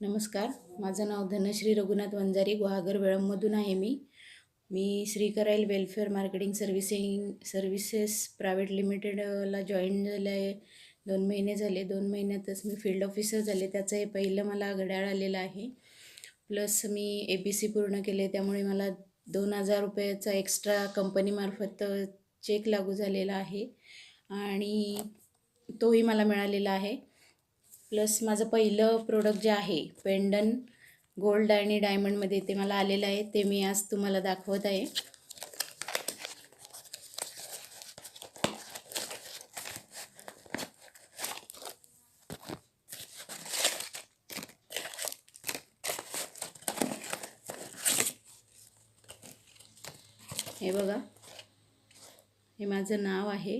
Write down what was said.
नमस्कार. माझं नाव धनश्री रघुनाथ वंजारी, गुहागर वेळंबमधून आहे मी श्री करायल वेलफेअर मार्केटिंग सर्व्हिसेस प्रायव्हेट लिमिटेडला जॉईन झाले आहे. 2 महिने झाले. 2 महिन्यातच मी फील्ड ऑफिसर झाले. त्याचं हे पहिलं मला घड्याळ आलेलं आहे. प्लस मी APC पूर्ण केले, त्यामुळे मला 2,000 रुपयाचा एक्स्ट्रा कंपनीमार्फत चेक लागू झालेला आहे आणि तोही मला मिळालेला आहे. प्लस माझं पहिलं प्रोडक्ट जे आहे पेंडन गोल्ड आणि डायमंडमध्ये, ते मला आलेलं आहे. ते मी आज तुम्हाला दाखवत आहे. हे बघा, हे माझं नाव आहे.